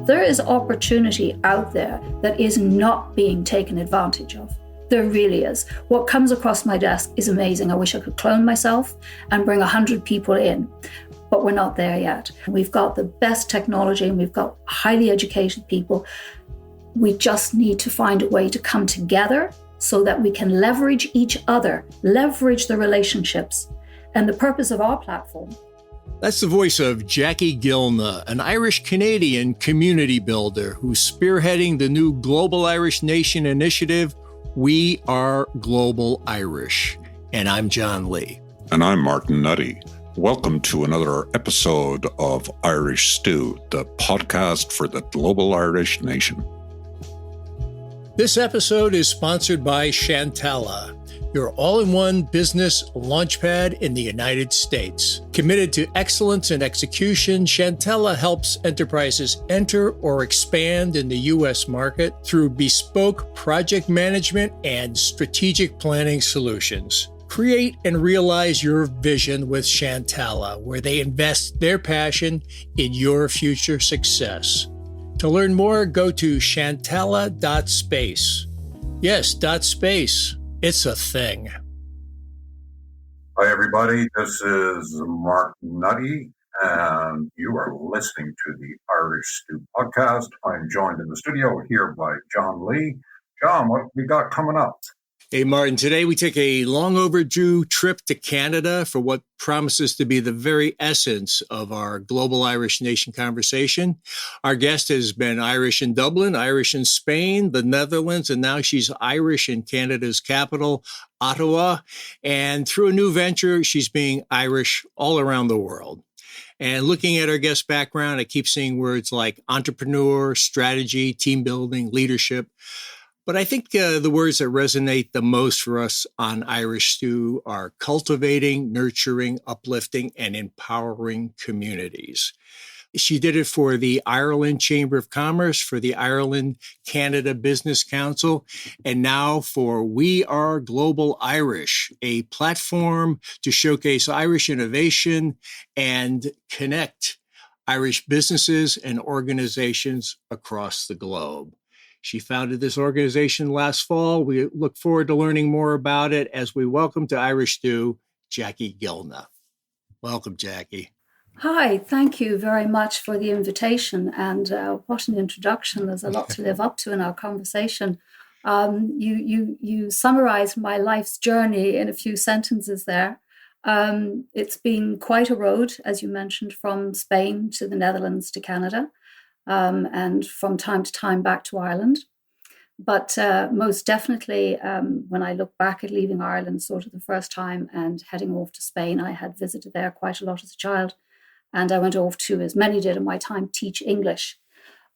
There is opportunity out there that is not being taken advantage of. There really is. What comes across my desk is amazing. I wish I could clone myself and bring 100 people in, but we're not there yet. We've got the best technology and we've got highly educated people. We just need to find a way to come together so that we can leverage each other, leverage the relationships. And the purpose of our platform. That's the voice of Jackie Gilna, an Irish-Canadian community builder who's spearheading the new Global Irish Nation initiative, We Are Global Irish. And I'm John Lee. And I'm Martin Nutty. Welcome to another episode of Irish Stew, the podcast for the Global Irish Nation. This episode is sponsored by Shantala, your all-in-one business launchpad in the United States. Committed to excellence and execution, Shantala helps enterprises enter or expand in the U.S. market through bespoke project management and strategic planning solutions. Create and realize your vision with Shantala, where they invest their passion in your future success. To learn more, go to shantala.space. Yes, .space. It's a thing. Hi, everybody. This is Mark Nutty, and you are listening to the Irish Stew podcast. I'm joined in the studio here by John Lee. John, what we got coming up? Hey, Martin, today we take a long overdue trip to Canada for what promises to be the very essence of our Global Irish Nation conversation. Our guest has been Irish in Dublin, Irish in Spain, the Netherlands, and now she's Irish in Canada's capital, Ottawa. And through a new venture, she's being Irish all around the world. And looking at our guest's background, I keep seeing words like entrepreneur, strategy, team building, leadership. But I think the words that resonate the most for us on Irish Stew are cultivating, nurturing, uplifting, and empowering communities. She did it for the Ireland Chamber of Commerce, for the Ireland Canada Business Council, and now for We Are Global Irish, a platform to showcase Irish innovation and connect Irish businesses and organizations across the globe. She founded this organization last fall. We look forward to learning more about it as we welcome to Irish Stew, Jackie Gilna. Welcome, Jackie. Hi, thank you very much for the invitation. And what an introduction. There's a lot to live up to in our conversation. You summarized my life's journey in a few sentences there. It's been quite a road, as you mentioned, from Spain to the Netherlands to Canada. And from time to time back to Ireland. But most definitely, when I look back at leaving Ireland sort of the first time and heading off to Spain, I had visited there quite a lot as a child. And I went off to, as many did in my time, teach English.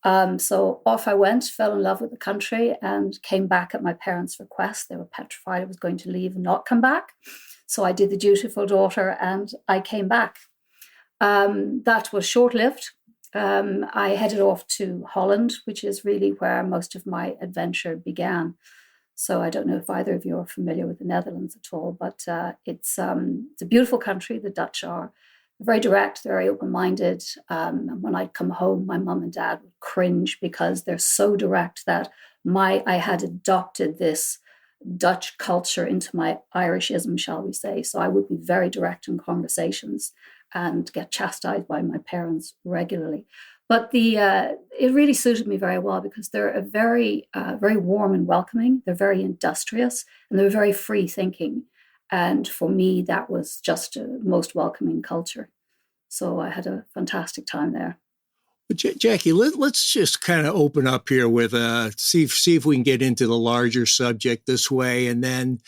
So off I went, fell in love with the country and came back at my parents' request. They were petrified I was going to leave and not come back. So I did the dutiful daughter and I came back. That was short-lived. I headed off to Holland, which is really where most of my adventure began. So I don't know if either of you are familiar with the Netherlands at all, but it's a beautiful country. The Dutch are very direct, very open-minded. And when I'd come home, my mum and dad would cringe because they're so direct that I had adopted this Dutch culture into my Irishism, shall we say. So I would be very direct in conversations and get chastised by my parents regularly. But it really suited me very well because they're very warm and welcoming. They're very industrious and they're very free thinking. And for me, that was just a most welcoming culture. So I had a fantastic time there. Jackie, let's just kind of open up here with see if we can get into the larger subject this way, and then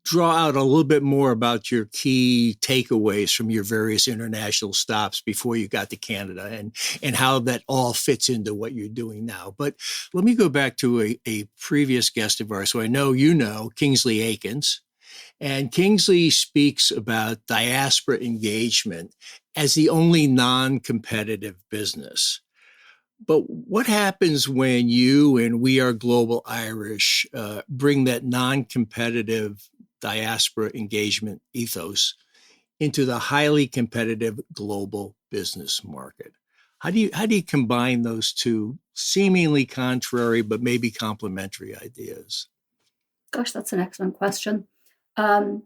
draw out a little bit more about your key takeaways from your various international stops before you got to Canada and how that all fits into what you're doing now. But let me go back to a previous guest of ours, who I know you know, Kingsley Aikens. And Kingsley speaks about diaspora engagement as the only non-competitive business. But what happens when you and We Are Global Irish bring that non-competitive diaspora engagement ethos into the highly competitive global business market? How do you combine those two seemingly contrary but maybe complementary ideas? Gosh, that's an excellent question. And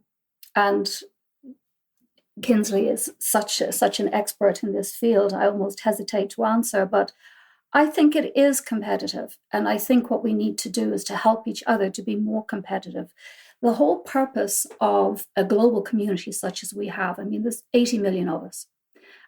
Kinsley is such an expert in this field. I almost hesitate to answer, but I think it is competitive. And I think what we need to do is to help each other to be more competitive. The whole purpose of a global community such as we have, I mean, there's 80 million of us,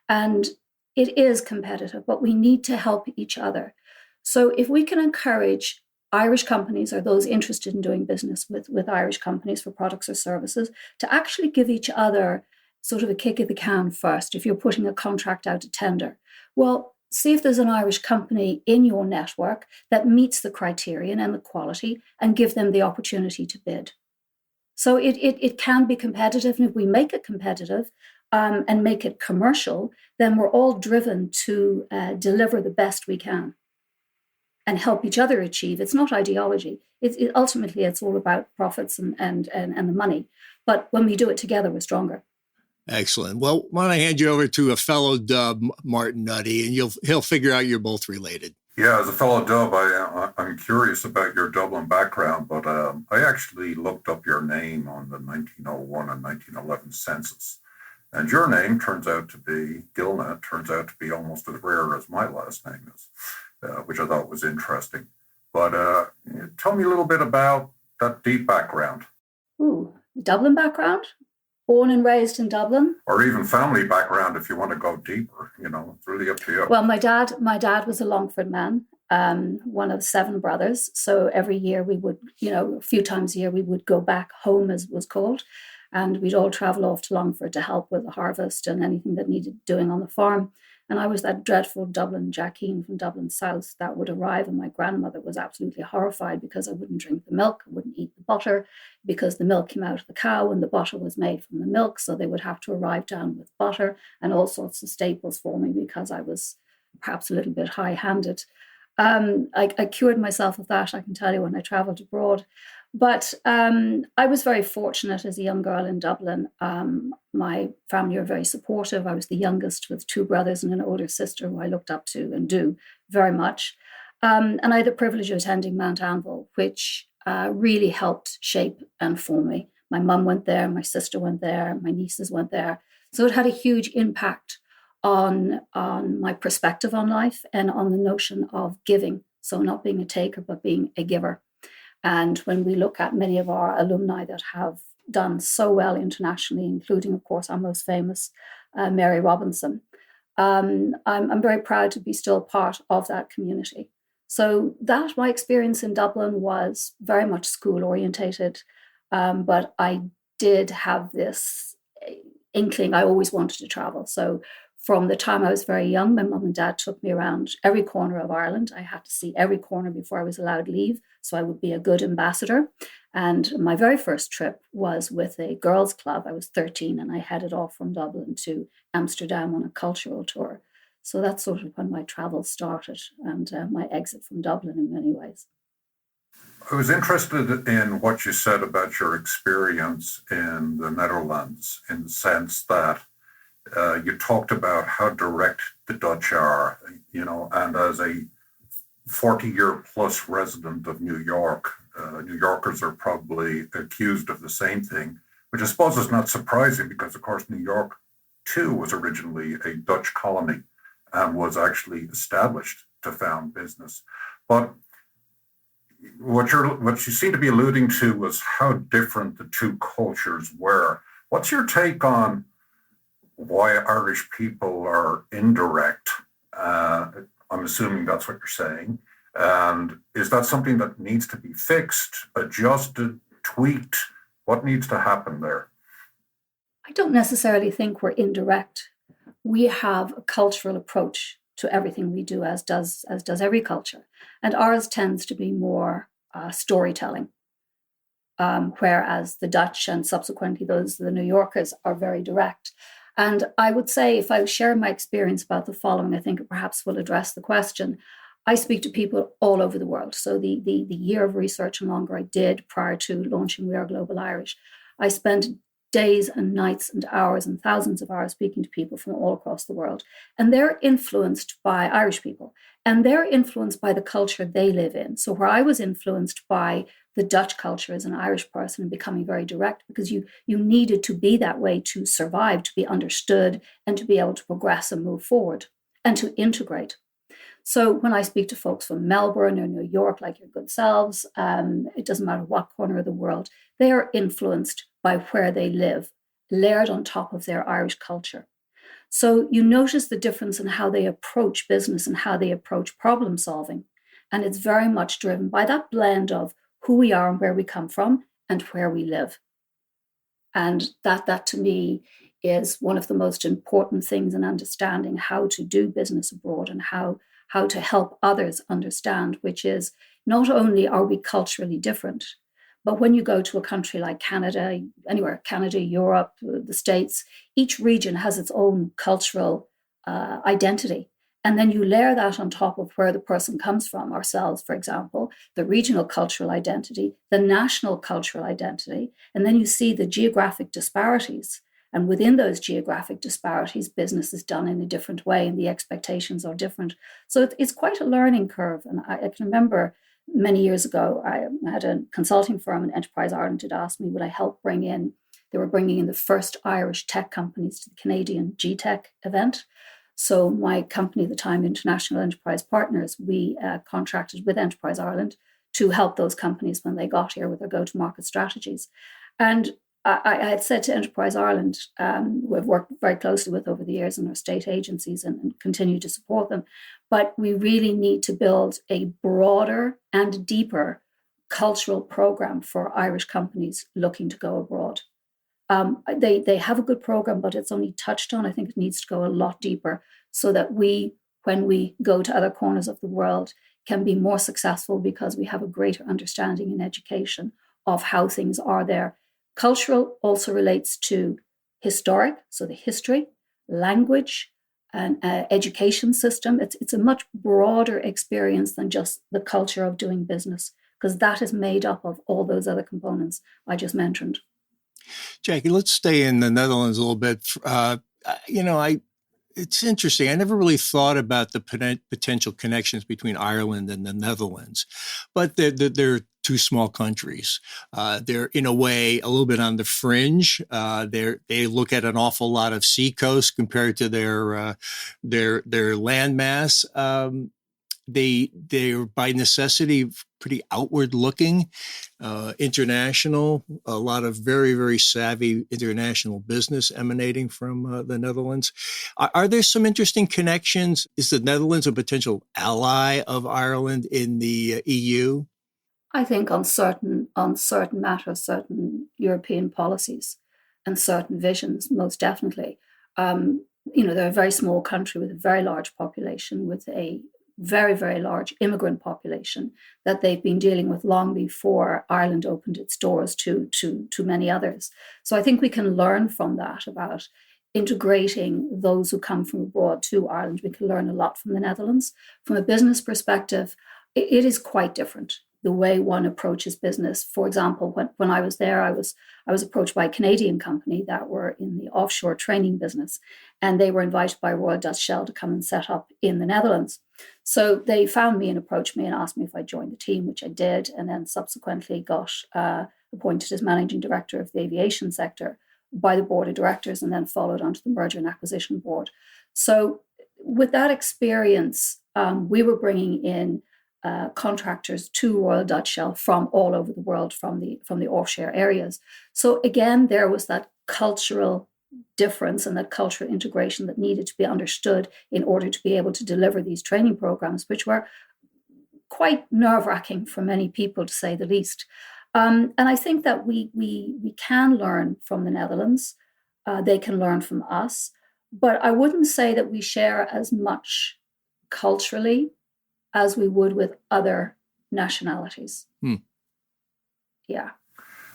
and it is competitive, but we need to help each other. So if we can encourage Irish companies or those interested in doing business with Irish companies for products or services to actually give each other sort of a kick of the can first, if you're putting a contract out to tender, well, see if there's an Irish company in your network that meets the criterion and the quality, and give them the opportunity to bid. So it can be competitive. And if we make it competitive and make it commercial, then we're all driven to deliver the best we can and help each other achieve. It's not ideology. Ultimately, it's all about profits and the money. But when we do it together, we're stronger. Excellent. Well, why don't I hand you over to a fellow Dub, Martin Nutty, and he'll figure out you're both related. Yeah, as a fellow Dub, I'm curious about your Dublin background, but I actually looked up your name on the 1901 and 1911 census. And your name turns out to be, Gilna, turns out to be almost as rare as my last name is, which I thought was interesting. But tell me a little bit about that deep background. Ooh, Dublin background? Born and raised in Dublin. Or even family background if you want to go deeper, it's really up to you. Well, my dad was a Longford man, one of 7 brothers. So every year we would, a few times a year, we would go back home, as was called. And we'd all travel off to Longford to help with the harvest and anything that needed doing on the farm. And I was that dreadful Dublin Jackie from Dublin South that would arrive, and my grandmother was absolutely horrified because I wouldn't drink the milk, I wouldn't eat the butter, because the milk came out of the cow and the butter was made from the milk. So they would have to arrive down with butter and all sorts of staples for me because I was perhaps a little bit high-handed. I cured myself of that, I can tell you, when I traveled abroad. But I was very fortunate as a young girl in Dublin. My family were very supportive. I was the youngest with 2 brothers and an older sister who I looked up to and do very much. And I had the privilege of attending Mount Anvil, which really helped shape and form me. My mum went there, my sister went there, my nieces went there. So it had a huge impact on my perspective on life and on the notion of giving. So not being a taker, but being a giver. And when we look at many of our alumni that have done so well internationally, including, of course, our most famous Mary Robinson, I'm very proud to be still part of that community. So my experience in Dublin was very much school orientated, but I did have this inkling. I always wanted to travel. So from the time I was very young, my mum and dad took me around every corner of Ireland. I had to see every corner before I was allowed leave, so I would be a good ambassador. And my very first trip was with a girls' club. I was 13, and I headed off from Dublin to Amsterdam on a cultural tour. So that's sort of when my travel started and my exit from Dublin in many ways. I was interested in what you said about your experience in the Netherlands, in the sense that you talked about how direct the Dutch are, and as a 40-year plus resident of New York, New Yorkers are probably accused of the same thing, which I suppose is not surprising because, of course, New York, too, was originally a Dutch colony and was actually established to found business. But what you seem to be alluding to was how different the two cultures were. What's your take on why Irish people are indirect? I'm assuming that's what you're saying. And is that something that needs to be fixed, adjusted, tweaked? What needs to happen there? I don't necessarily think we're indirect. We have a cultural approach to everything we do, as does every culture. And ours tends to be more storytelling, whereas the Dutch and subsequently the New Yorkers are very direct. And I would say, if I share my experience about the following, I think it perhaps will address the question. I speak to people all over the world. So the year of research and longer I did prior to launching We Are Global Irish, I spent days and nights and hours and thousands of hours speaking to people from all across the world. And they're influenced by Irish people, and they're influenced by the culture they live in. So where I was influenced by the Dutch culture as an Irish person and becoming very direct, because you needed to be that way to survive, to be understood, and to be able to progress and move forward and to integrate. So when I speak to folks from Melbourne or New York, like your good selves, it doesn't matter what corner of the world, they are influenced by where they live, layered on top of their Irish culture. So you notice the difference in how they approach business and how they approach problem solving. And it's very much driven by that blend of who we are and where we come from and where we live. And that to me is one of the most important things in understanding how to do business abroad and how to help others understand, which is not only are we culturally different, but when you go to a country like Canada, anywhere, Canada, Europe, the States, each region has its own cultural identity. And then you layer that on top of where the person comes from, ourselves, for example, the regional cultural identity, the national cultural identity, and then you see the geographic disparities. And within those geographic disparities, business is done in a different way and the expectations are different. So it's quite a learning curve. And I can remember many years ago, I had a consulting firm in Enterprise Ireland had asked me, would I help they were bringing in the first Irish tech companies to the Canadian GTech event. So my company at the time, International Enterprise Partners, we contracted with Enterprise Ireland to help those companies when they got here with their go-to-market strategies. And I had said to Enterprise Ireland, who I've worked very closely with over the years in our state agencies and continue to support them, but we really need to build a broader and deeper cultural program for Irish companies looking to go abroad. They have a good program, but it's only touched on. I think it needs to go a lot deeper so that we, when we go to other corners of the world, can be more successful because we have a greater understanding in education of how things are there. Cultural also relates to historic, so the history, language, and education system. It's a much broader experience than just the culture of doing business, because that is made up of all those other components I just mentioned. Jackie, let's stay in the Netherlands a little bit. It's interesting. I never really thought about the potential connections between Ireland and the Netherlands, but they're two small countries. They're in a way a little bit on the fringe. They look at an awful lot of seacoast compared to their landmass. They're by necessity pretty outward looking, international, a lot of very, very savvy international business emanating from the Netherlands. Are there some interesting connections? Is the Netherlands a potential ally of Ireland in the EU? I think on certain matters, certain European policies and certain visions, most definitely. They're a very small country with a very large population, with a very, very large immigrant population that they've been dealing with long before Ireland opened its doors to many others. So I think we can learn from that about integrating those who come from abroad to Ireland. We can learn a lot from the Netherlands. From a business perspective, it is quite different, the way one approaches business. For example, when I was there, I was approached by a Canadian company that were in the offshore training business, and they were invited by Royal Dutch Shell to come and set up in the Netherlands. So they found me and approached me and asked me if I'd join the team, which I did, and then subsequently got appointed as managing director of the aviation sector by the board of directors, and then followed onto the merger and acquisition board. So with that experience, we were bringing in contractors to Royal Dutch Shell from all over the world, from the offshore areas. So again, there was that cultural difference and that cultural integration that needed to be understood in order to be able to deliver these training programs, which were quite nerve-wracking for many people, to say the least. And I think that we can learn from the Netherlands. They can learn from us. But I wouldn't say that we share as much culturally as we would with other nationalities. Yeah.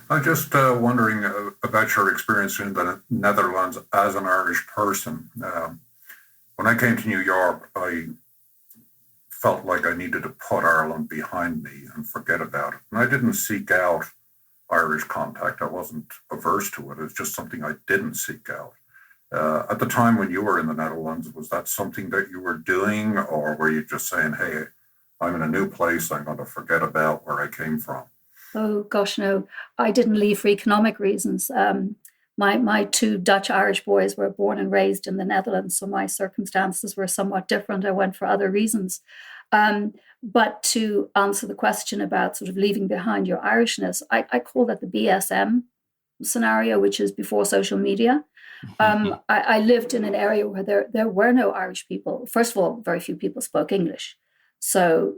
I'm just wondering about your experience in the Netherlands as an Irish person. When I came to New York, I felt like I needed to put Ireland behind me and forget about it. And I didn't seek out Irish contact. I wasn't averse to it. It's just something I didn't seek out. At the time when you were in the Netherlands, was that something that you were doing, or were you just saying, hey, I'm in a new place, I'm going to forget about where I came from? Oh gosh, no, I didn't leave for economic reasons. My two Dutch Irish boys were born and raised in the Netherlands, so my circumstances were somewhat different. I went for other reasons. But to answer the question about sort of leaving behind your Irishness, I call that the BSM scenario, which is before social media. I lived in an area where there were no Irish people. First of all, very few people spoke English. So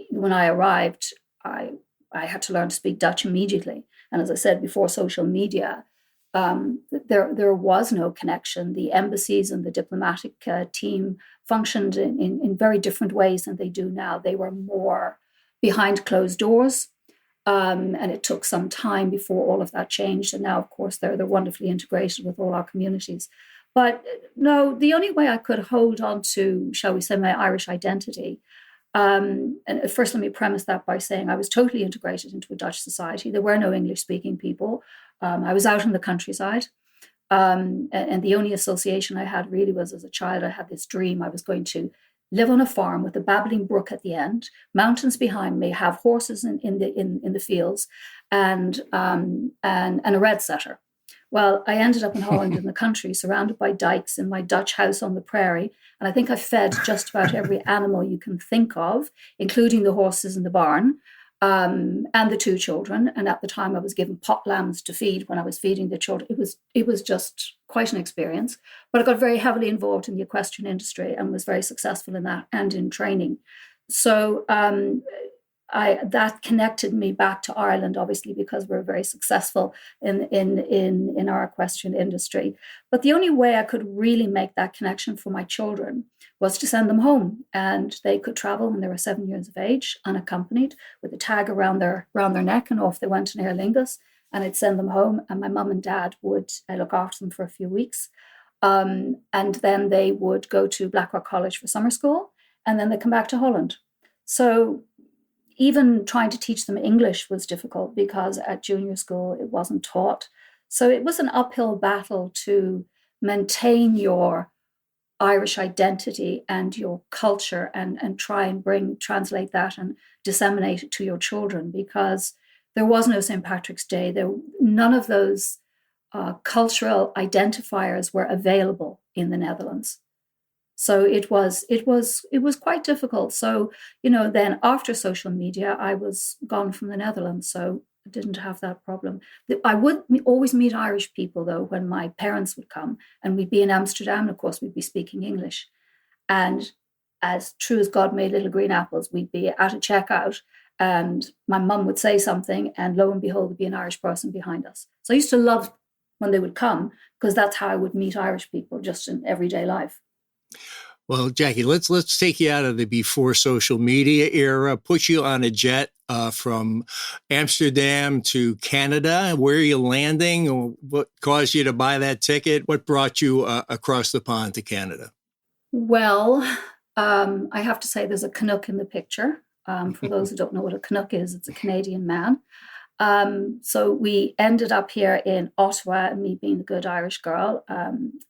when I arrived, I had to learn to speak Dutch immediately. And as I said, before social media, there was no connection. The embassies and the diplomatic team functioned in very different ways than they do now. They were more behind closed doors. And it took some time before all of that changed. And now, of course, they're wonderfully integrated with all our communities. But no, the only way I could hold on to, shall we say, my Irish identity. And first, let me premise that by saying I was totally integrated into a Dutch society. There were no English-speaking people. I was out in the countryside. And the only association I had really was as a child. I had this dream I was going to live on a farm with a babbling brook at the end, mountains behind me, have horses in the fields, and a red setter. Well, I ended up in Holland in the country, surrounded by dikes in my Dutch house on the prairie. And I think I fed just about every animal you can think of, including the horses in the barn, and the two children. And at the time, I was given pot lambs to feed when I was feeding the children. It was just quite an experience. But I got very heavily involved in the equestrian industry and was very successful in that and in training. So that connected me back to Ireland, obviously, because we're very successful in our equestrian industry. But the only way I could really make that connection for my children was to send them home, and they could travel when they were 7 years of age, unaccompanied, with a tag around their neck, and off they went to Aer Lingus. And I'd send them home, and my mum and dad would look after them for a few weeks, and then they would go to Blackrock College for summer school, and then they come back to Holland. So even trying to teach them English was difficult because at junior school it wasn't taught. So it was an uphill battle to maintain your Irish identity and your culture and try and translate that and disseminate it to your children, because there was no St. Patrick's Day. None of those cultural identifiers were available in the Netherlands. So it was quite difficult. So, then after social media, I was gone from the Netherlands. So I didn't have that problem. I would always meet Irish people, though, when my parents would come, and we'd be in Amsterdam. And of course, we'd be speaking English. And as true as God made little green apples, we'd be at a checkout, and my mum would say something, and lo and behold, there'd be an Irish person behind us. So I used to love when they would come, because that's how I would meet Irish people just in everyday life. Well, Jackie, let's take you out of the before social media era, put you on a jet from Amsterdam to Canada. Where are you landing? What caused you to buy that ticket? What brought you across the pond to Canada? Well, I have to say there's a Canuck in the picture. For those who don't know what a Canuck is, it's a Canadian man. So we ended up here in Ottawa, and me being the good Irish girl,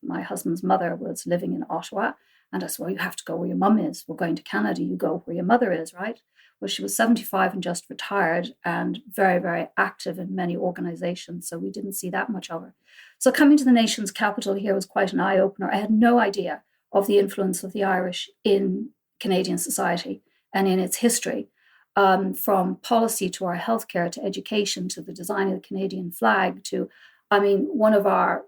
my husband's mother was living in Ottawa. And I said, well, you have to go where your mum is. We're going to Canada. You go where your mother is, right? Well, she was 75 and just retired and very, very active in many organizations. So we didn't see that much of her. So coming to the nation's capital here was quite an eye-opener. I had no idea of the influence of the Irish in Canadian society and in its history, from policy to our healthcare to education to the design of the Canadian flag to, one of our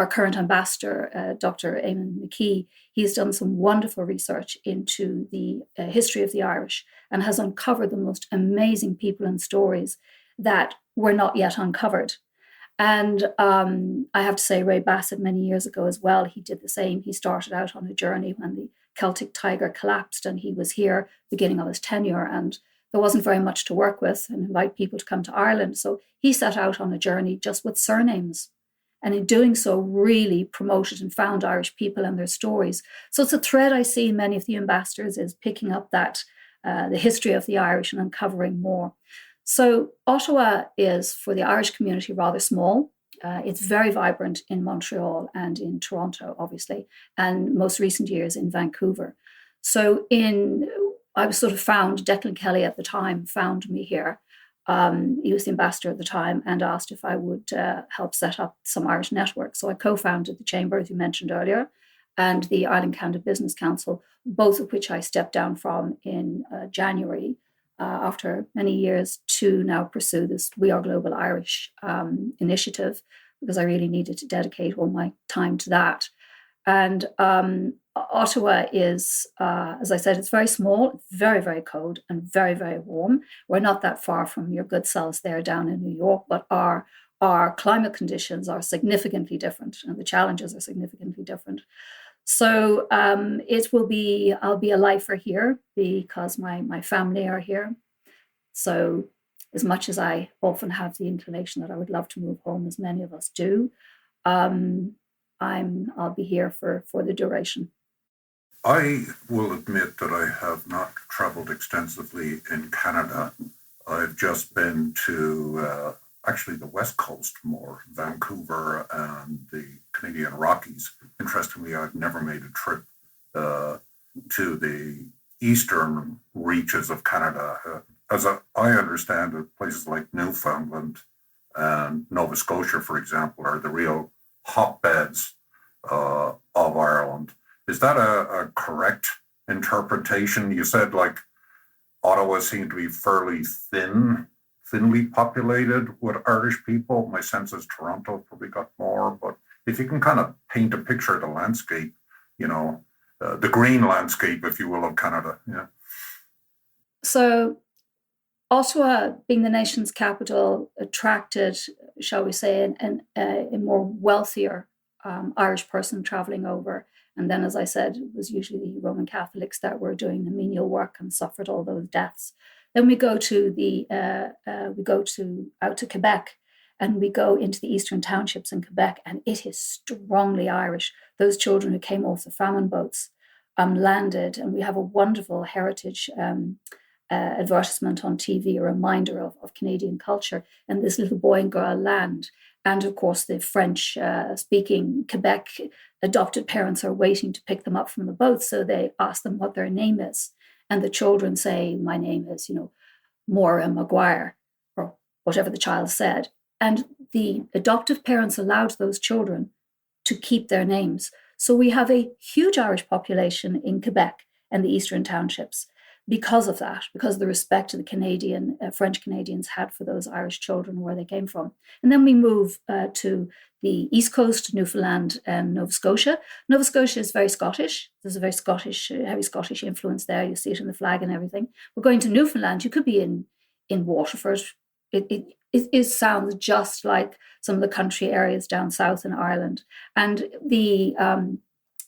current ambassador, Dr. Eamon McKee, he's done some wonderful research into the history of the Irish and has uncovered the most amazing people and stories that were not yet uncovered. And I have to say, Ray Bassett, many years ago as well, he did the same. He started out on a journey when the Celtic Tiger collapsed, and he was here beginning of his tenure, and there wasn't very much to work with and invite people to come to Ireland. So he set out on a journey just with surnames. And in doing so, really promoted and found Irish people and their stories. So it's a thread I see in many of the ambassadors, is picking up that the history of the Irish and uncovering more. So Ottawa is, for the Irish community, rather small. It's very vibrant in Montreal and in Toronto, obviously, and most recent years in Vancouver. So I was sort of found, Declan Kelly at the time found me here. He was the ambassador at the time and asked if I would help set up some Irish networks. So I co-founded the Chamber, as you mentioned earlier, and the Ireland Canada Business Council, both of which I stepped down from in January after many years to now pursue this We Are Global Irish initiative, because I really needed to dedicate all my time to that. And Ottawa is, as I said, it's very small, very, very cold, and very, very warm. We're not that far from your good selves there down in New York, but our climate conditions are significantly different, and the challenges are significantly different. So I'll be a lifer here because my family are here. So as much as I often have the inclination that I would love to move home, as many of us do, I'll be here for the duration. I will admit that I have not traveled extensively in Canada. I've just been to actually the West Coast more, Vancouver and the Canadian Rockies. Interestingly, I've never made a trip to the eastern reaches of Canada. As I understand it, places like Newfoundland and Nova Scotia, for example, are the real hotbeds of Ireland. Is that a correct interpretation? You said like Ottawa seemed to be fairly thinly populated with Irish people. My sense is Toronto probably got more, but if you can kind of paint a picture of the landscape, the green landscape, if you will, of Canada. Yeah. So Ottawa, being the nation's capital, attracted, shall we say, a more wealthier Irish person traveling over. And then, as I said, it was usually the Roman Catholics that were doing the menial work and suffered all those deaths. Then we go out to Quebec, and we go into the eastern townships in Quebec, and it is strongly Irish. Those children who came off the famine boats landed, and we have a wonderful heritage advertisement on TV, a reminder of Canadian culture. And this little boy and girl land. And of course, the French-speaking Quebec adopted parents are waiting to pick them up from the boat. So they ask them what their name is. And the children say, my name is, Maura Maguire, or whatever the child said. And the adoptive parents allowed those children to keep their names. So we have a huge Irish population in Quebec and the eastern townships because of that, because of the respect the French Canadians had for those Irish children where they came from. And then we move to the East Coast, Newfoundland and Nova Scotia. Nova Scotia is very Scottish. There's a very heavy Scottish influence there. You see it in the flag and everything. We're going to Newfoundland. You could be in Waterford. It sounds just like some of the country areas down south in Ireland. And they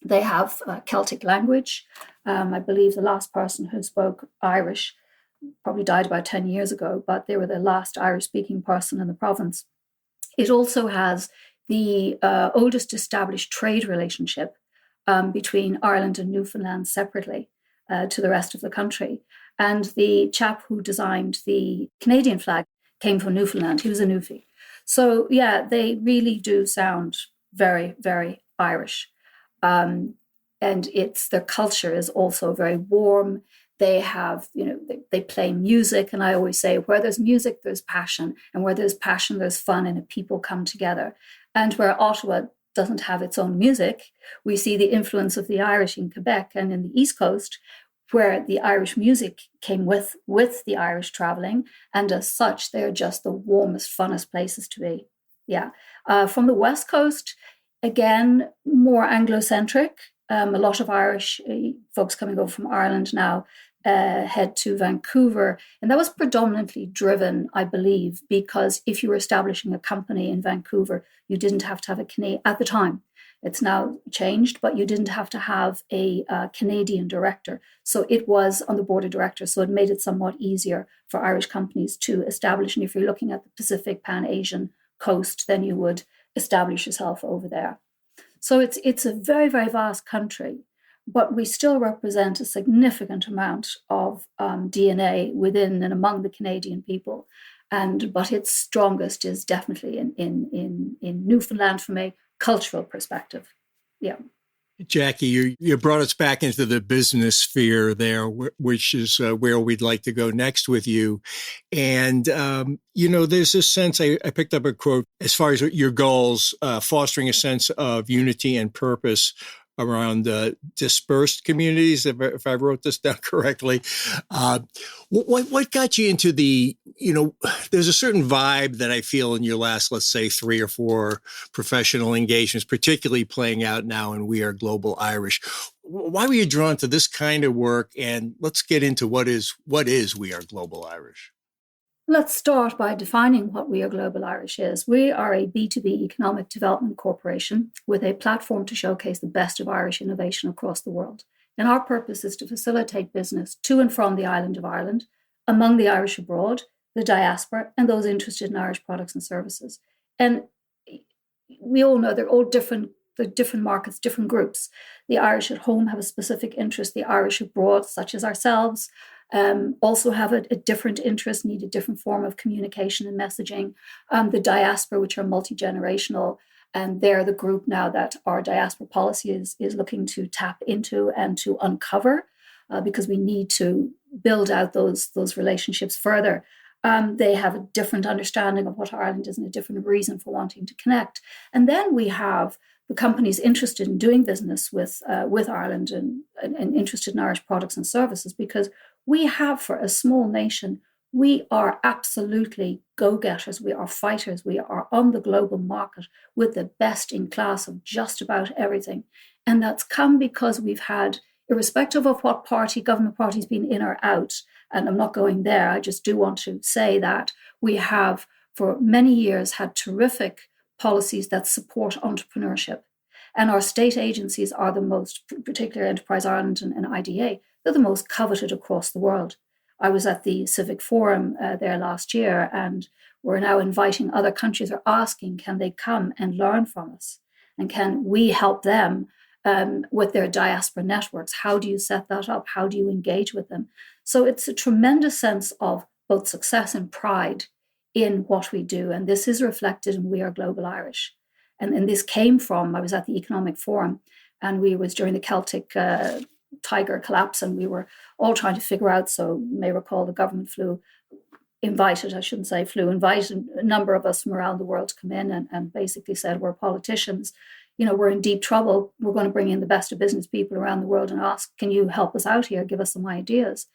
have Celtic language. I believe the last person who spoke Irish probably died about 10 years ago, but they were the last Irish-speaking person in the province. It also has the oldest established trade relationship between Ireland and Newfoundland separately to the rest of the country. And the chap who designed the Canadian flag came from Newfoundland. He was a Newfie. So, yeah, they really do sound very, very Irish. And their culture is also very warm. They have, they play music. And I always say, where there's music, there's passion. And where there's passion, there's fun, and people come together. And where Ottawa doesn't have its own music, we see the influence of the Irish in Quebec and in the East Coast, where the Irish music came with the Irish traveling. And as such, they're just the warmest, funnest places to be. Yeah. From the West Coast, again, more Anglo-centric. A lot of Irish folks coming over from Ireland now head to Vancouver. And that was predominantly driven, I believe, because if you were establishing a company in Vancouver, you didn't have to have a Canadian, at the time, it's now changed, but you didn't have to have a Canadian director. So it was on the board of directors. So it made it somewhat easier for Irish companies to establish. And if you're looking at the Pacific Pan-Asian coast, then you would establish yourself over there. So it's a very, very vast country. but we still represent a significant amount of DNA within and among the Canadian people. But its strongest is definitely in Newfoundland from a cultural perspective. Yeah. Jackie, you brought us back into the business sphere there, which is where we'd like to go next with you. And, there's this sense, I picked up a quote as far as your goals, fostering a sense of unity and purpose around dispersed communities, if I wrote this down correctly. What got you into there's a certain vibe that I feel in your last, let's say, 3 or 4 professional engagements, particularly playing out now in We Are Global Irish. Why were you drawn to this kind of work? And let's get into what is We Are Global Irish? Let's start by defining what We Are Global Irish is. We are a B2B economic development corporation with a platform to showcase the best of Irish innovation across the world. And our purpose is to facilitate business to and from the island of Ireland, among the Irish abroad, the diaspora, and those interested in Irish products and services. And we all know they're all different. They're different markets, different groups. The Irish at home have a specific interest. The Irish abroad, such as ourselves, also have a different interest, need a different form of communication and messaging. The diaspora, which are multi-generational, and they're the group now that our diaspora policy is looking to tap into and to uncover, because we need to build out those relationships further. They have a different understanding of what Ireland is and a different reason for wanting to connect. And then we have the companies interested in doing business with Ireland and interested in Irish products and services, because we have, for a small nation, we are absolutely go-getters. We are fighters. We are on the global market with the best in class of just about everything. And that's come because we've had, irrespective of what government party's been in or out, and I'm not going there, I just do want to say that we have, for many years, had terrific policies that support entrepreneurship. And our state agencies are the most, particularly Enterprise Ireland and IDA, they're the most coveted across the world. I was at the Civic Forum there last year, and we're now inviting other countries, are asking, can they come and learn from us? And can we help them with their diaspora networks? How do you set that up? How do you engage with them? So it's a tremendous sense of both success and pride in what we do. And this is reflected in We Are Global Irish. And this came from, I was at the Economic Forum, and we was during the Celtic Tiger collapse, and we were all trying to figure out, so you may recall the government invited a number of us from around the world to come in and basically said, we're politicians, we're in deep trouble. We're going to bring in the best of business people around the world and ask, can you help us out here? Give us some ideas.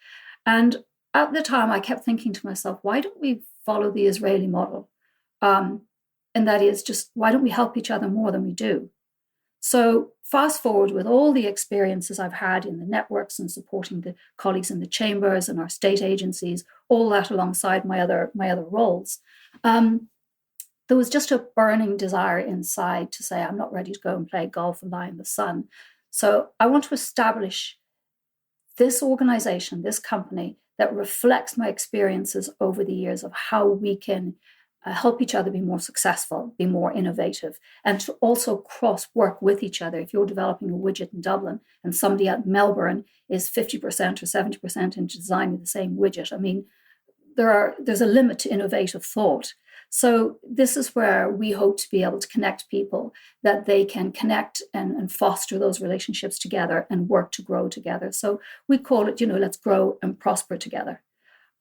And at the time, I kept thinking to myself, why don't we follow the Israeli model? And that is just, why don't we help each other more than we do? So fast forward with all the experiences I've had in the networks and supporting the colleagues in the chambers and our state agencies, all that alongside my other roles, there was just a burning desire inside to say, I'm not ready to go and play golf and lie in the sun. So I want to establish this organization, this company, that reflects my experiences over the years of how we can help each other be more successful, be more innovative, and to also cross-work with each other. If you're developing a widget in Dublin and somebody at Melbourne is 50% or 70% into designing the same widget, I mean, there's a limit to innovative thought. So this is where we hope to be able to connect people, that they can connect and foster those relationships together and work to grow together. So we call it, let's grow and prosper together.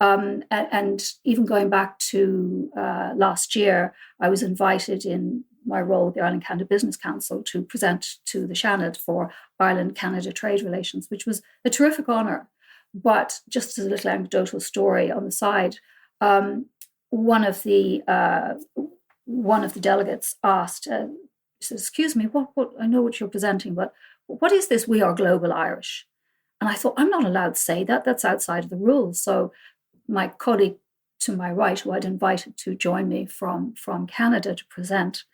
And even going back to last year, I was invited in my role with the Ireland-Canada Business Council to present to the Seanad for Ireland-Canada trade relations, which was a terrific honour. But just as a little anecdotal story on the side, one of the delegates asked, he said, excuse me, what I know what you're presenting, but what is this We Are Global Irish? And I thought, I'm not allowed to say that. That's outside of the rules. So my colleague to my right, who I'd invited to join me from Canada to present,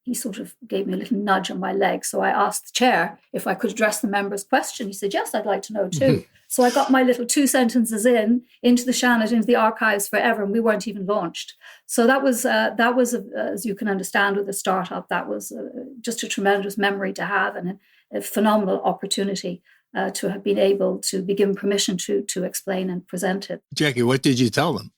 he sort of gave me a little nudge on my leg. So I asked the chair if I could address the member's question. He said, yes, I'd like to know too. So I got my little 2 sentences into the Seanad, into the archives forever, and we weren't even launched. So that was as you can understand, with a startup, that was just a tremendous memory to have, and a phenomenal opportunity to have been able to be given permission to explain and present it. Jackie, what did you tell them?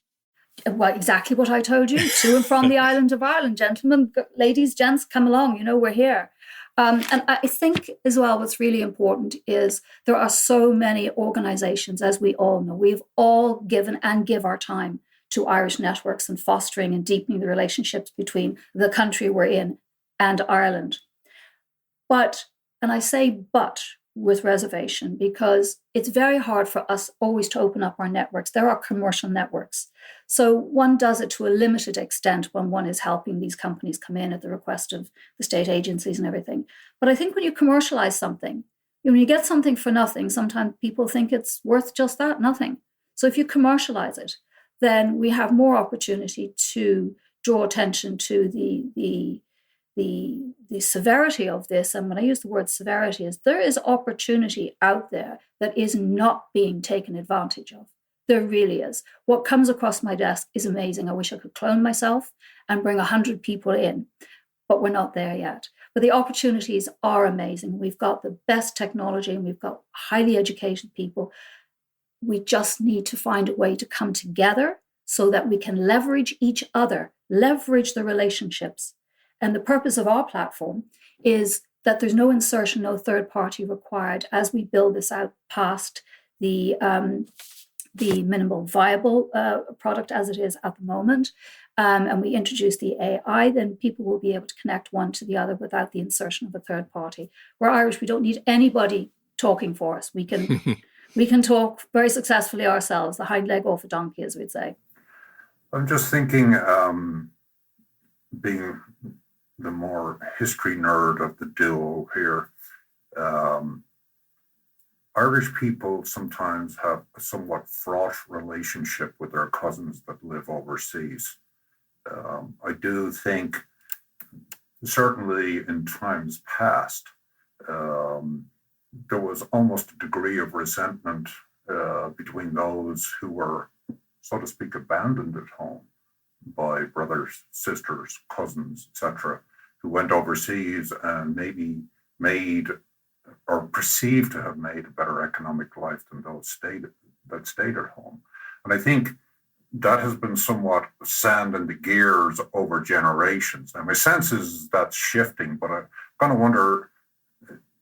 Well, exactly what I told you. To and from the island of Ireland, gentlemen, ladies, gents, come along. We're here. And I think as well, what's really important is there are so many organizations, as we all know. We've all given and give our time to Irish networks and fostering and deepening the relationships between the country we're in and Ireland. But, and I say but with reservation, because it's very hard for us always to open up our networks. There are commercial networks. So one does it to a limited extent when one is helping these companies come in at the request of the state agencies and everything. But I think when you commercialize something, when you get something for nothing, sometimes people think it's worth just that, nothing. So if you commercialize it, then we have more opportunity to draw attention to the severity of this. And when I use the word severity, is there is opportunity out there that is not being taken advantage of. There really is. What comes across my desk is amazing. I wish I could clone myself and bring 100 people in, but we're not there yet. But the opportunities are amazing. We've got the best technology and we've got highly educated people. We just need to find a way to come together so that we can leverage each other, leverage the relationships. And the purpose of our platform is that there's no insertion, no third party required as we build this out past the minimal viable product as it is at the moment. And we introduce the AI, then people will be able to connect one to the other without the insertion of a third party. We're Irish, we don't need anybody talking for us. We can talk very successfully ourselves, the hind leg off a donkey, as we'd say. I'm just thinking, being the more history nerd of the duo here, Irish people sometimes have a somewhat fraught relationship with their cousins that live overseas. I do think, certainly in times past, there was almost a degree of resentment between those who were, so to speak, abandoned at home by brothers, sisters, cousins, etc., who went overseas and maybe made or perceived to have made a better economic life than those that stayed at home. And I think that has been somewhat sand in the gears over generations. Now, my sense is that's shifting, but I kind of wonder,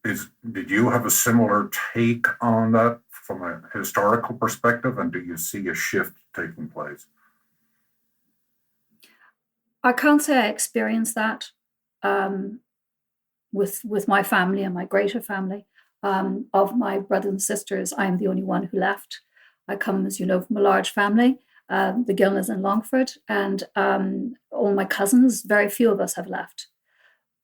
did you have a similar take on that from a historical perspective, and do you see a shift taking place? I can't say I experienced that with my family and my greater family. Of my brothers and sisters, I am the only one who left. I come, as you know, from a large family, the Gilnas in Longford, and all my cousins, very few of us have left.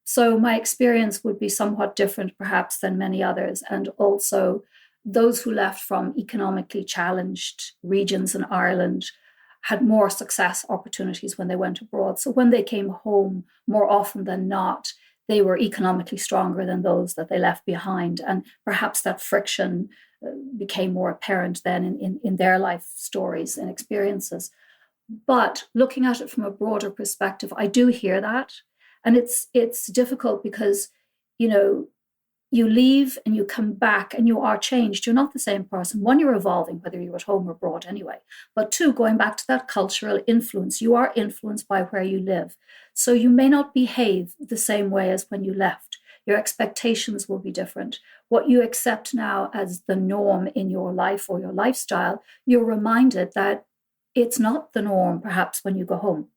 So my experience would be somewhat different, perhaps, than many others. And also, those who left from economically challenged regions in Ireland had more success opportunities when they went abroad. So when they came home, more often than not, they were economically stronger than those that they left behind. And perhaps that friction became more apparent then in their life stories and experiences. But looking at it from a broader perspective, I do hear that. And it's difficult because, you leave and you come back and you are changed. You're not the same person. One, you're evolving, whether you're at home or abroad anyway. But two, going back to that cultural influence, you are influenced by where you live. So you may not behave the same way as when you left. Your expectations will be different. What you accept now as the norm in your life or your lifestyle, you're reminded that it's not the norm, perhaps, when you go home.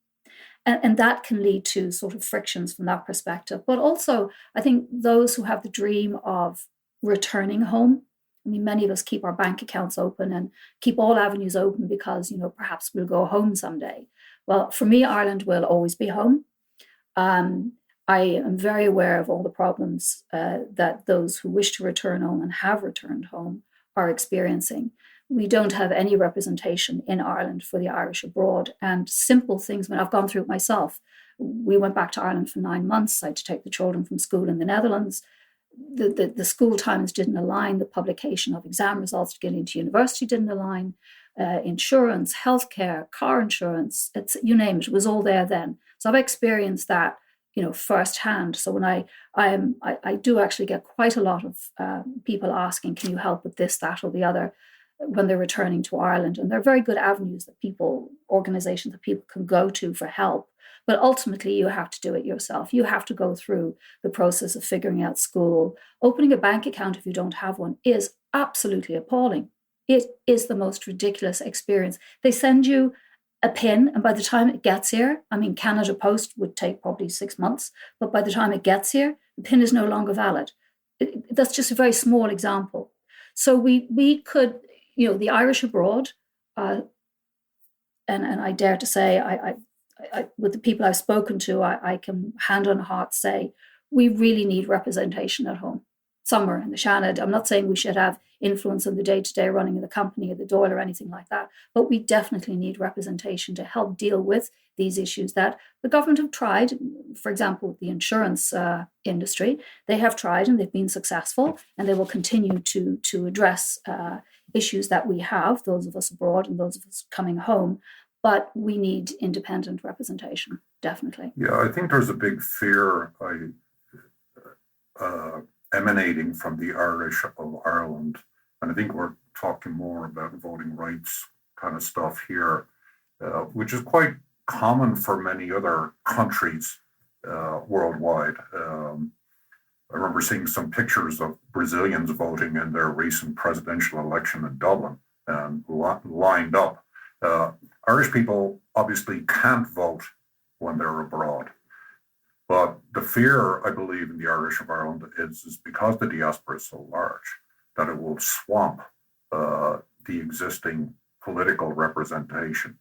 And that can lead to sort of frictions from that perspective. But also, I think those who have the dream of returning home, I mean, many of us keep our bank accounts open and keep all avenues open because, perhaps we'll go home someday. Well, for me, Ireland will always be home. I am very aware of all the problems that those who wish to return home and have returned home are experiencing. We don't have any representation in Ireland for the Irish abroad, and simple things. I've gone through it myself. We went back to Ireland for 9 months. I had to take the children from school in the Netherlands. The school times didn't align. The publication of exam results to get into university didn't align. Insurance, healthcare, car insurance, you name it, was all there then. So I've experienced that firsthand. So when I do actually get quite a lot of people asking, can you help with this, that, or the other, when they're returning to Ireland. And they're very good avenues that organizations that people can go to for help. But ultimately, you have to do it yourself. You have to go through the process of figuring out school. Opening a bank account if you don't have one is absolutely appalling. It is the most ridiculous experience. They send you a PIN, and by the time it gets here, Canada Post would take probably 6 months, but by the time it gets here, the PIN is no longer valid. That's just a very small example. So we could, the Irish abroad, and I dare to say, I with the people I've spoken to, I can hand on heart say, we really need representation at home, somewhere in the Seanad. I'm not saying we should have influence on the day-to-day running of the company or the Dáil or anything like that, but we definitely need representation to help deal with these issues that the government have tried. For example, with the insurance industry, they have tried and they've been successful, and they will continue to address issues that we have, those of us abroad and those of us coming home. But we need independent representation, definitely. Yeah, I think there's a big fear emanating from the Irish of Ireland. And I think we're talking more about voting rights kind of stuff here, which is quite common for many other countries worldwide. I remember seeing some pictures of Brazilians voting in their recent presidential election in Dublin and lined up. Irish people obviously can't vote when they're abroad. But the fear, I believe, in the Irish of Ireland is because the diaspora is so large that it will swamp the existing political representation.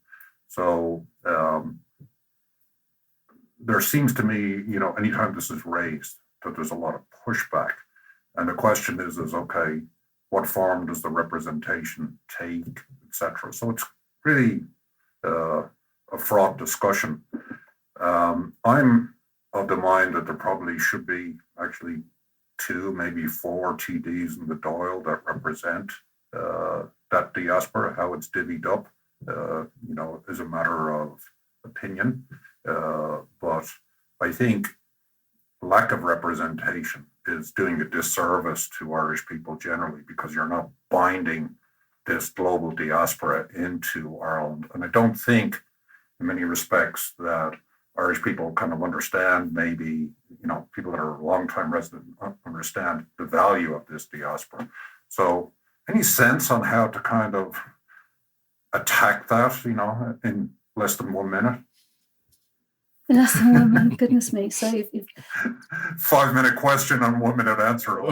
So there seems to me, anytime this is raised, that there's a lot of pushback. And the question is okay, what form does the representation take, etc.? So it's really a fraught discussion. I'm of the mind that there probably should be actually 2, maybe 4 TDs in the Dáil that represent that diaspora. How it's divvied up, is a matter of opinion. But I think lack of representation is doing a disservice to Irish people generally, because you're not binding this global diaspora into Ireland. And I don't think, in many respects, that Irish people kind of understand, maybe, people that are long-time residents understand the value of this diaspora. So any sense on how to kind of attack that, in less than 1 minute? In less than 1 minute, goodness me. So you've 5-minute question and 1 minute answer.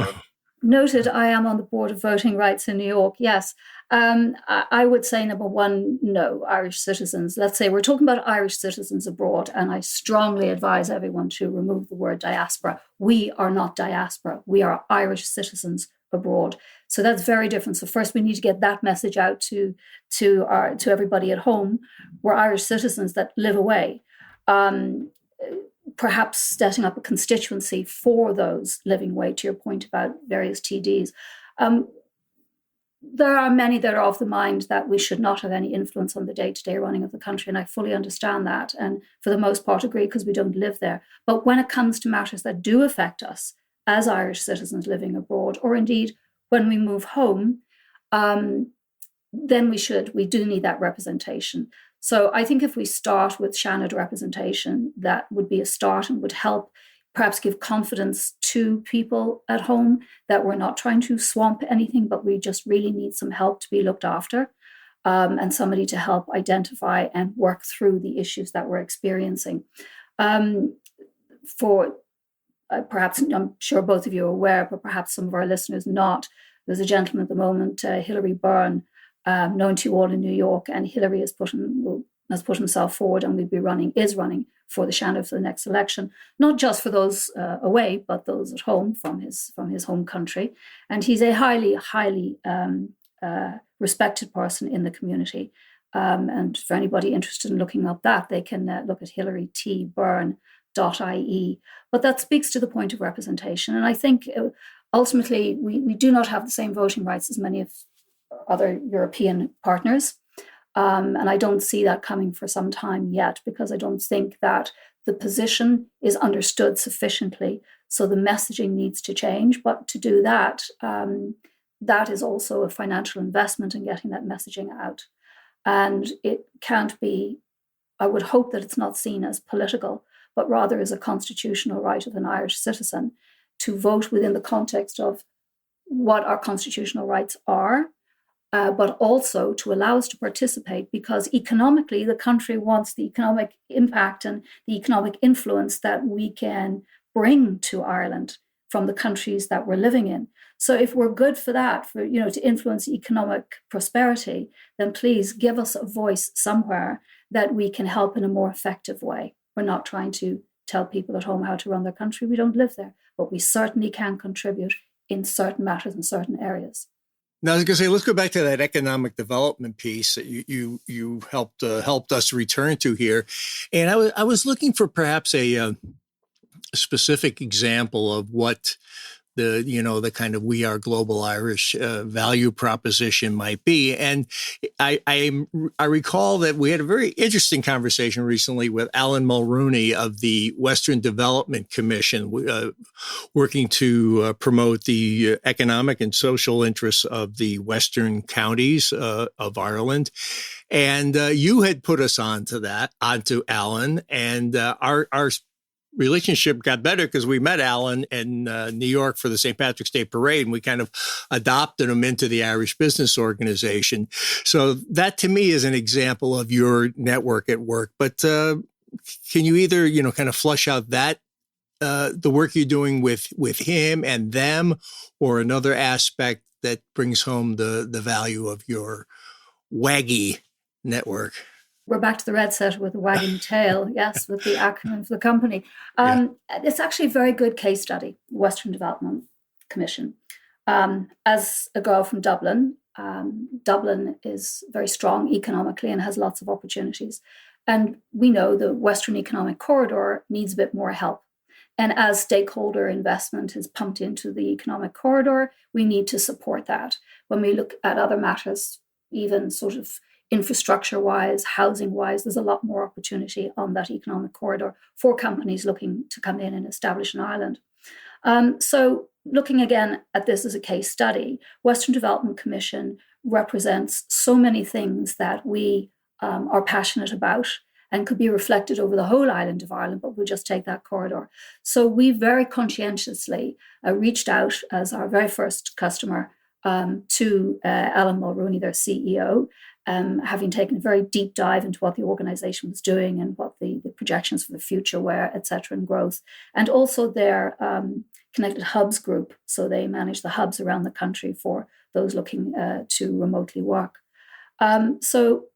Noted, I am on the board of voting rights in New York. Yes. I would say, number one, no, Irish citizens. Let's say we're talking about Irish citizens abroad, and I strongly advise everyone to remove the word diaspora. We are not diaspora. We are Irish citizens abroad. So that's very different. So first we need to get that message out to everybody at home. We're Irish citizens that live away. Perhaps setting up a constituency for those living away, to your point about various TDs. There are many that are of the mind that we should not have any influence on the day-to-day running of the country, and I fully understand that, and for the most part agree, because we don't live there. But when it comes to matters that do affect us as Irish citizens living abroad, or indeed when we move home, then we do need that representation. So I think if we start with Seanad representation, that would be a start and would help perhaps give confidence to people at home that we're not trying to swamp anything, but we just really need some help to be looked after, and somebody to help identify and work through the issues that we're experiencing. Perhaps, I'm sure both of you are aware, but perhaps some of our listeners not, there's a gentleman at the moment, Hilary Byrne, known to you all in New York, and Hilary has put himself forward and is running for the Seanad for the next election, not just for those away, but those at home from his home country. And he's a highly, highly respected person in the community. And for anybody interested in looking up that, they can look at hilarytbyrne.ie. But that speaks to the point of representation. And I think ultimately we do not have the same voting rights as many of other European partners. And I don't see that coming for some time yet, because I don't think that the position is understood sufficiently. So the messaging needs to change. But to do that, that is also a financial investment in getting that messaging out. And it can't be, I would hope that it's not seen as political, but rather as a constitutional right of an Irish citizen to vote within the context of what our constitutional rights are, but also to allow us to participate, because economically the country wants the economic impact and the economic influence that we can bring to Ireland from the countries that we're living in. So if we're good for that, for to influence economic prosperity, then please give us a voice somewhere that we can help in a more effective way. We're not trying to tell people at home how to run their country. We don't live there, but we certainly can contribute in certain matters in certain areas. Now, I was going to say, let's go back to that economic development piece that you helped us return to here, and I was looking for perhaps a specific example of what the kind of We Are Global Irish value proposition might be. And I recall that we had a very interesting conversation recently with Alan Mulrooney of the Western Development Commission, working to promote the economic and social interests of the Western counties of Ireland. And you had put us onto Alan, and our relationship got better because we met Alan in New York for the St. Patrick's Day Parade, and we kind of adopted him into the Irish Business Organization. So that to me is an example of your network at work. But can you either, kind of flesh out that the work you're doing with him and them, or another aspect that brings home the value of your WAGI network? We're back to the red set with the wagging tail, yes, with the acronym for the company. It's actually a very good case study, Western Development Commission. As a girl from Dublin, Dublin is very strong economically and has lots of opportunities. And we know the Western Economic Corridor needs a bit more help. And as stakeholder investment is pumped into the economic corridor, we need to support that. When we look at other matters, even sort of infrastructure-wise, housing-wise, there's a lot more opportunity on that economic corridor for companies looking to come in and establish in Ireland. So looking again at this as a case study, Western Development Commission represents so many things that we are passionate about and could be reflected over the whole island of Ireland, but we'll just take that corridor. So we very conscientiously reached out as our very first customer to Alan Mulrooney, their CEO, having taken a very deep dive into what the organization was doing and what the projections for the future were, et cetera, and growth. And also their Connected Hubs group. So they manage the hubs around the country for those looking to remotely work. So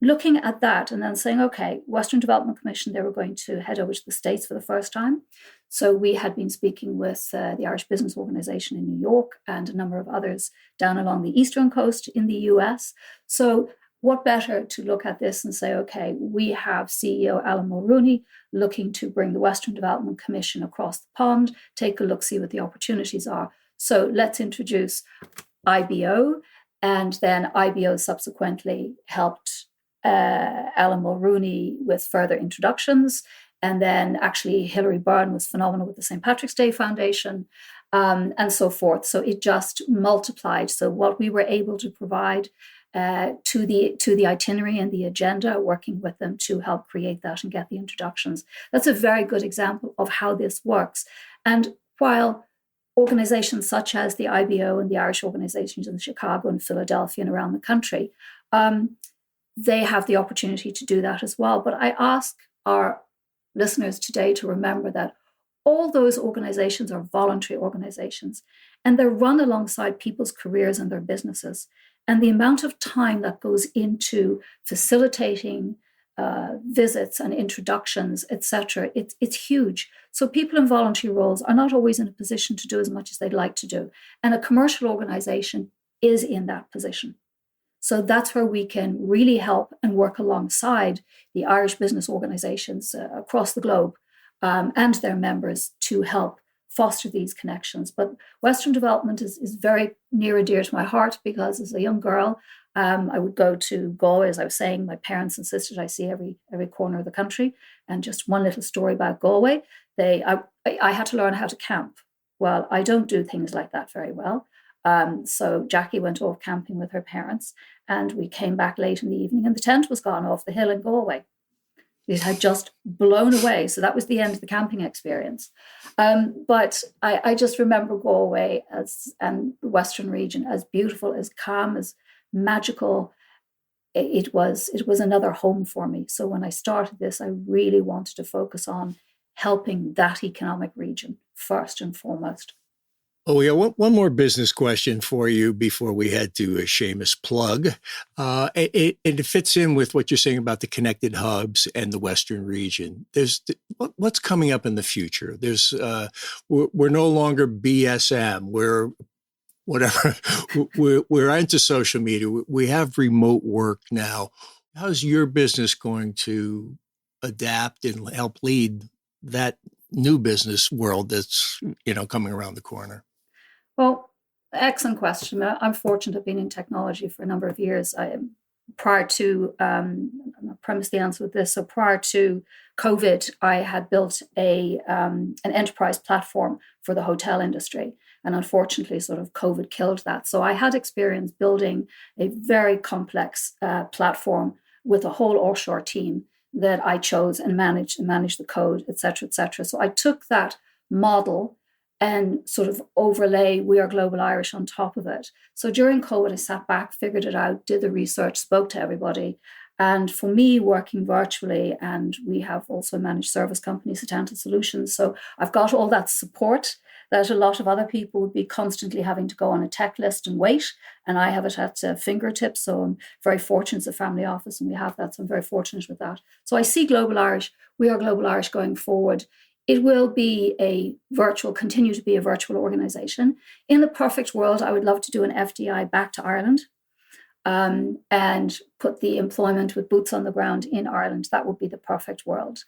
looking at that and then saying, okay, Western Development Commission, they were going to head over to the States for the first time. So we had been speaking with the Irish Business Organization in New York and a number of others down along the eastern coast in the US. So what better to look at this and say, okay, we have CEO Alan Mulrooney looking to bring the Western Development Commission across the pond, take a look, see what the opportunities are. So let's introduce IBO, and then IBO subsequently helped Alan Mulrooney with further introductions. And then actually Hilary Byrne was phenomenal with the St. Patrick's Day Foundation, and so forth. So it just multiplied. So what we were able to provide to the itinerary and the agenda, working with them to help create that and get the introductions. That's a very good example of how this works. And while organizations such as the IBO and the Irish organizations in Chicago and Philadelphia and around the country, they have the opportunity to do that as well. But I ask our listeners today to remember that all those organizations are voluntary organizations, and they're run alongside people's careers and their businesses. And the amount of time that goes into facilitating visits and introductions, etc., it's huge. So people in voluntary roles are not always in a position to do as much as they'd like to do. And a commercial organization is in that position. So that's where we can really help and work alongside the Irish business organizations across the globe and their members to help foster these connections. But Western development is very near and dear to my heart, because as a young girl, I would go to Galway, as I was saying. My parents and sisters I see every corner of the country. And just one little story about Galway: I had to learn how to camp. Well, I don't do things like that very well. So Jackie went off camping with her parents, and we came back late in the evening, and the tent was gone off the hill in Galway. It had just blown away. So that was the end of the camping experience. But I just remember Galway and the Western region as beautiful, as calm, as magical. It was another home for me. So when I started this, I really wanted to focus on helping that economic region first and foremost. Oh, yeah. One more business question for you before we head to a shameless plug. It fits in with what you're saying about the connected hubs and the Western region. What's coming up in the future? We're no longer BSM. We're whatever. we're into social media. We have remote work now. How's your business going to adapt and help lead that new business world that's coming around the corner? Well, excellent question. I'm fortunate to have been in technology for a number of years. Prior to, I'll premise the answer with this. So prior to COVID, I had built an enterprise platform for the hotel industry. And unfortunately, sort of COVID killed that. So I had experience building a very complex platform with a whole offshore team that I chose and managed the code, et cetera, et cetera. So I took that model and sort of overlay We Are Global Irish on top of it. So during COVID, I sat back, figured it out, did the research, spoke to everybody. And for me, working virtually, and we have also managed service company, Satanta Solutions. So I've got all that support that a lot of other people would be constantly having to go on a tech list and wait. And I have it at fingertips. So I'm very fortunate. It's a family office and we have that. So I'm very fortunate with that. So I see Global Irish, We Are Global Irish going forward. It will be continue to be a virtual organization. In the perfect world, I would love to do an FDI back to Ireland and put the employment with boots on the ground in Ireland. That would be the perfect world.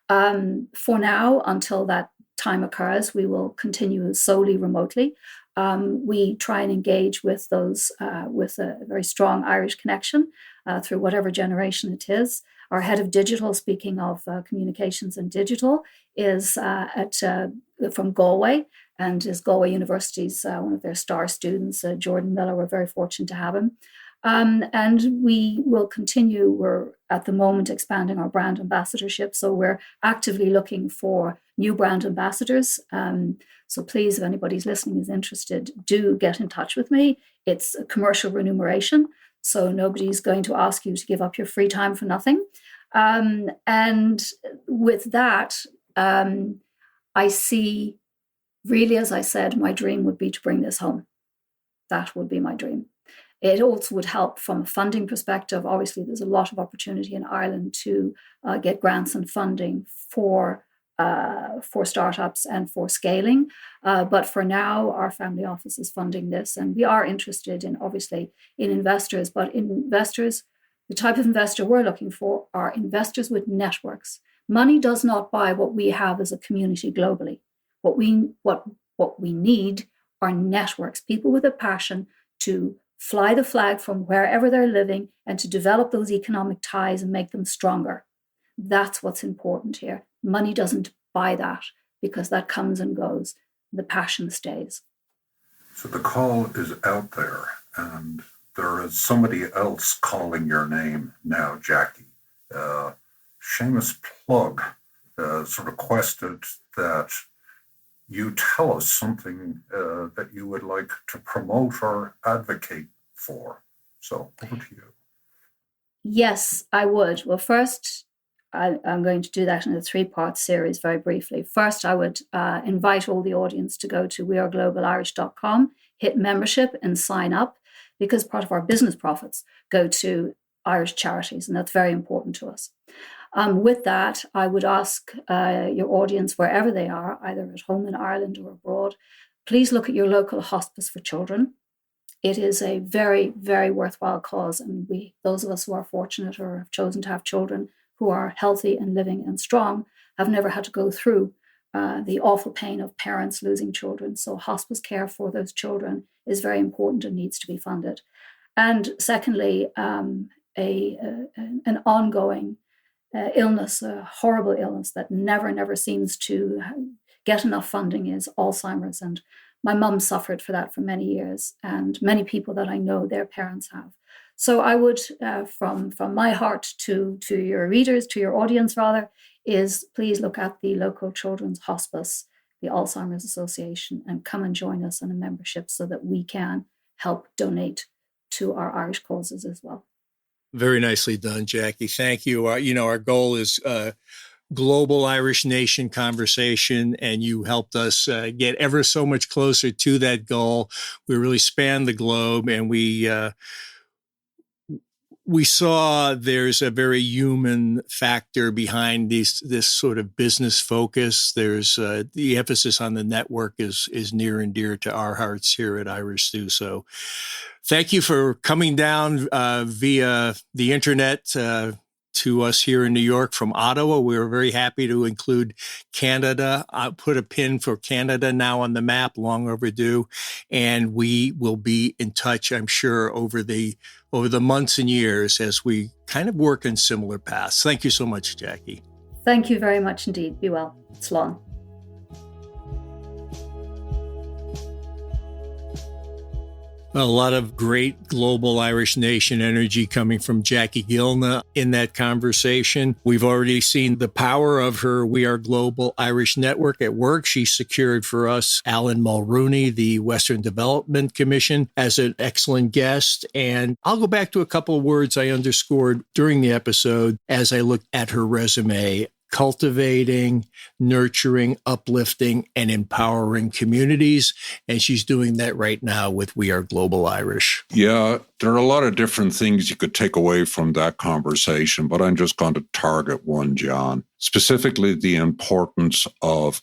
For now, until that time occurs, we will continue solely remotely. We try and engage with those with a very strong Irish connection through whatever generation it is. Our head of digital, speaking of communications and digital, is from Galway, and is Galway University's one of their star students, Jordan Miller. We're very fortunate to have him. And we will continue. We're at the moment expanding our brand ambassadorship. So we're actively looking for new brand ambassadors. So please, if anybody's listening is interested, do get in touch with me. It's a commercial remuneration. So nobody's going to ask you to give up your free time for nothing. And with that, I see, really, as I said, my dream would be to bring this home. That would be my dream. It also would help from a funding perspective. Obviously, there's a lot of opportunity in Ireland to get grants and funding for startups and for scaling. But for now, our family office is funding this. And we are interested in, obviously, in investors. But investors, the type of investor we're looking for are investors with networks. Money does not buy what we have as a community globally. What we need are networks, people with a passion to fly the flag from wherever they're living and to develop those economic ties and make them stronger. That's what's important here. Money doesn't buy that because that comes and goes. The passion stays. So the call is out there, and there is somebody else calling your name now, Jackie. Seamus Plug sort of requested that you tell us something that you would like to promote or advocate for. So over to you. Yes, I would. Well, first, I'm going to do that in a 3-part series very briefly. First, I would invite all the audience to go to weareglobalirish.com, hit membership and sign up, because part of our business profits go to Irish charities, and that's very important to us. With that, I would ask your audience, wherever they are, either at home in Ireland or abroad, please look at your local hospice for children. It is a very, very worthwhile cause. And those of us who are fortunate or have chosen to have children who are healthy and living and strong, have never had to go through the awful pain of parents losing children. So hospice care for those children is very important and needs to be funded. And secondly, an ongoing illness, a horrible illness that never seems to get enough funding is Alzheimer's. And my mum suffered for that for many years, and many people that I know, their parents have. So I would, from my heart to your readers, to your audience rather, is please look at the local children's hospice, the Alzheimer's Association, and come and join us in a membership so that we can help donate to our Irish causes as well. Very nicely done, Jackie. Thank you. Our goal is global Irish nation conversation, and you helped us get ever so much closer to that goal. We really spanned the globe, and we saw there's a very human factor behind this sort of business focus. There's the emphasis on the network is near and dear to our hearts here at Irish Stew. So thank you for coming down via the internet to us here in New York from Ottawa. We were very happy to include Canada. I put a pin for Canada now on the map, long overdue. And we will be in touch, I'm sure, over the months and years as we kind of work in similar paths. Thank you so much, Jackie. Thank you very much indeed. Be well. Slán. A lot of great global Irish nation energy coming from Jackie Gilna in that conversation. We've already seen the power of her We Are Global Irish Network at work. She secured for us Alan Mulrooney, the Western Development Commission, as an excellent guest. And I'll go back to a couple of words I underscored during the episode as I looked at her resume. Cultivating, nurturing, uplifting, and empowering communities. And she's doing that right now with We Are Global Irish. Yeah, there are a lot of different things you could take away from that conversation, but I'm just going to target one, John. Specifically, the importance of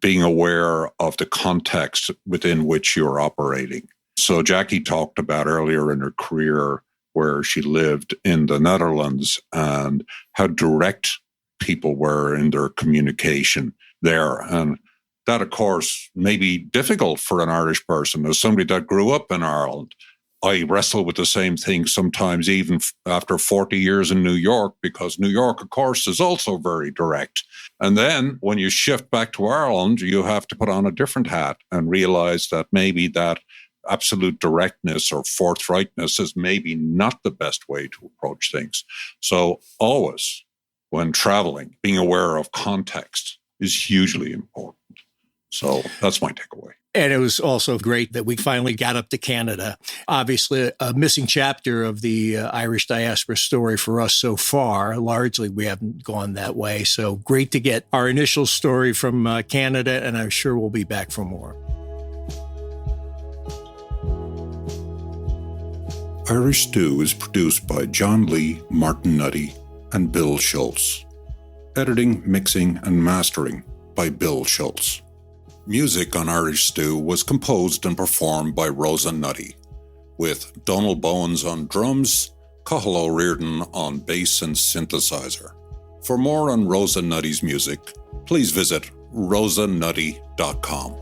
being aware of the context within which you're operating. So Jackie talked about earlier in her career where she lived in the Netherlands and how direct people were in their communication there. And that, of course, may be difficult for an Irish person. As somebody that grew up in Ireland, I wrestle with the same thing sometimes, even after 40 years in New York, because New York, of course, is also very direct. And then when you shift back to Ireland, you have to put on a different hat and realize that maybe that absolute directness or forthrightness is maybe not the best way to approach things. So always, when traveling, being aware of context is hugely important. So that's my takeaway. And it was also great that we finally got up to Canada. Obviously, a missing chapter of the Irish diaspora story for us so far. Largely, we haven't gone that way. So great to get our initial story from Canada, and I'm sure we'll be back for more. Irish Stew is produced by John Lee, Martin Nutty, and Bill Schultz. Editing, mixing, and mastering by Bill Schultz. Music on Irish Stew was composed and performed by Rosa Nutty, with Donald Bowens on drums, Cathal O'Riordan on bass and synthesizer. For more on Rosa Nutty's music, please visit rosanutty.com.